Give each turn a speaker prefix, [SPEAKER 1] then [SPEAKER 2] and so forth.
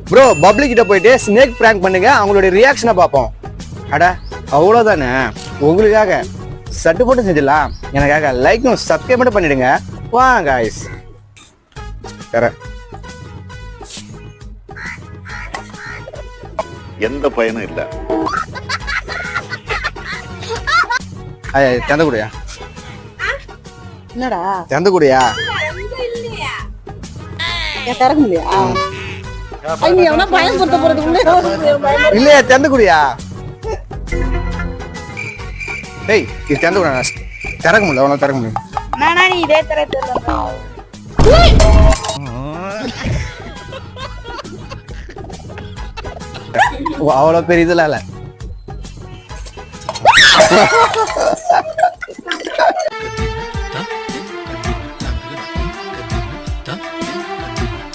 [SPEAKER 1] Bro bubbly கிட்ட போயிட்டு snake prank பண்ணுங்க, அவங்களுடைய ரியாக்ஷனை பார்ப்போம். அட அவ்வளோதானே, உங்களுக்காக சட்டு போட்டு செஞ்சிடலாம். எனக்காக லைக்கும் சப்ஸ்கிரைப் மட்டும் பண்ணிடுங்க. வாங்க காய்ஸ் தரேன்.
[SPEAKER 2] எந்த பயனும் இல்ல.
[SPEAKER 1] தந்த கூடியா
[SPEAKER 3] என்னடா
[SPEAKER 1] தந்த கூடியா
[SPEAKER 3] திறக்க முடியா? நீ எவனா பயன்படுத்த போறதுக்குள்ள
[SPEAKER 1] இல்லையா தந்த கூடியா? டேய் இது தந்த கூட திறக்க முடியல, அவனால திறக்க முடியும்.
[SPEAKER 3] நானா நீ இதே தர
[SPEAKER 1] அவ்வளோ பெரிய இதெல்லாம் இல்லை.